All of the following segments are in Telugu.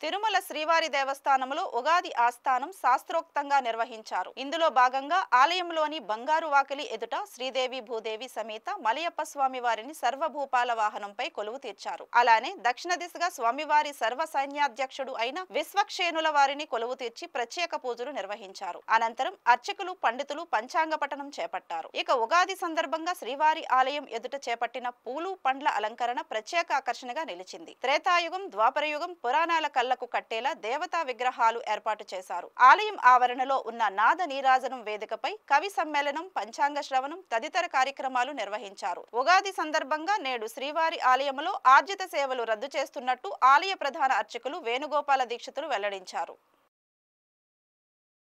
తిరుమల శ్రీవారి దేవస్థానంలో ఉగాది ఆస్థానం శాస్త్రోక్తంగా నిర్వహించారు. ఇందులో భాగంగా ఆలయంలోని బంగారు వాకిలి ఎదుట శ్రీదేవి భూదేవి సమేత మలయప్ప స్వామివారిని సర్వభూపాల వాహనంపై కొలువు తీర్చారు. అలానే దక్షిణ దిశగా స్వామివారి సర్వ సైన్యాధ్యక్షుడు అయిన విశ్వక్షేణుల వారిని కొలువు తీర్చి ప్రత్యేక పూజలు నిర్వహించారు. అనంతరం అర్చకులు పండితులు పంచాంగ పఠనం చేపట్టారు. ఇక ఉగాది సందర్భంగా శ్రీవారి ఆలయం ఎదుట చేపట్టిన పూలు పండ్ల అలంకరణ ప్రత్యేక ఆకర్షణగా నిలిచింది. త్రేతాయుగం ద్వాపరయుగం పురాణాల కళ్లకు కట్టేలా దేవతా విగ్రహాలు ఏర్పాటు చేశారు. ఆలయం ఆవరణలో ఉన్న నాద నీరాజనం వేదికపై కవి సమ్మేళనం, పంచాంగ శ్రవణం తదితర కార్యక్రమాలు నిర్వహించారు. ఉగాది సందర్భంగా నేడు శ్రీవారి ఆలయంలో ఆర్జిత సేవలు రద్దు చేస్తున్నట్టు ఆలయ ప్రధాన అర్చకులు వేణుగోపాల దీక్షితులు వెల్లడించారు.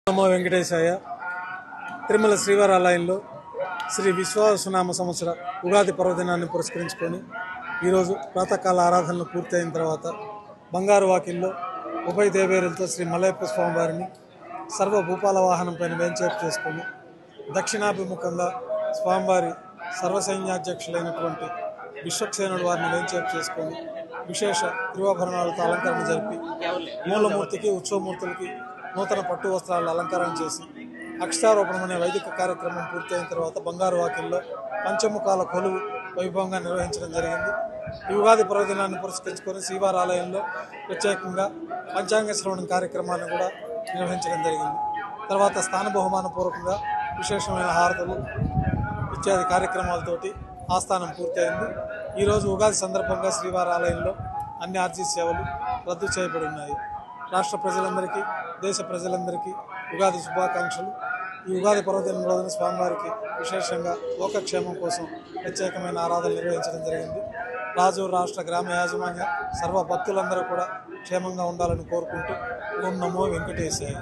నమో వెంకటేశాయ. తిరుమల శ్రీవారి ఆలయంలో శ్రీ విశ్వావసునామ సంవత్సర ఉగాది పర్వదినాన్ని పురస్కరించుకొని ఈరోజు ప్రాతకాల ఆరాధనలు పూర్తయిన తర్వాత బంగారు వాకిల్లో ఉభయ దేవేరులతో శ్రీ మలయప్ప స్వామివారిని సర్వభూపాల వాహనం పైన వేంచేపు చేసుకొని దక్షిణాభిముఖంగా స్వామివారి సర్వసైన్యాధ్యక్షులైనటువంటి విశ్వక్సేనుడు వారిని వేంచేపు చేసుకొని విశేష తిరువాభరణాలతో అలంకరణ జరిపి మూలమూర్తికి ఉత్సవమూర్తులకి నూతన పట్టు వస్త్రాలు అలంకరణ చేసి అక్షరారోపణం అనే వైదిక కార్యక్రమం పూర్తయిన తర్వాత బంగారు వాకిల్లో పంచముఖాల కొలువు వైభవంగా నిర్వహించడం జరిగింది. ఈ ఉగాది పర్వదినాన్ని పురస్కరించుకొని శ్రీవారి ఆలయంలో ప్రత్యేకంగా పంచాంగ శ్రవణం కార్యక్రమాన్ని కూడా నిర్వహించడం జరిగింది. తర్వాత స్థాన బహుమాన పూర్వకంగా విశేషమైన హారతులు ఇత్యాది కార్యక్రమాలతోటి ఆస్థానం పూర్తయింది. ఈరోజు ఉగాది సందర్భంగా శ్రీవారి ఆలయంలో అన్ని ఆర్జీ సేవలు రద్దు చేయబడి ఉన్నాయి. రాష్ట్ర ప్రజలందరికీ, దేశ ప్రజలందరికీ ఉగాది శుభాకాంక్షలు. ఈ ఉగాది పర్వదినం రోజున స్వామివారికి విశేషంగా లోకక్షేమం కోసం ప్రత్యేకమైన ఆరాధనలు నిర్వహించడం జరిగింది. రాజు, రాష్ట్ర, గ్రామ యాజమాన్య సర్వ భక్తులందరూ కూడా క్షేమంగా ఉండాలని కోరుకుంటూ ఓం నమో వెంకటేశాయ.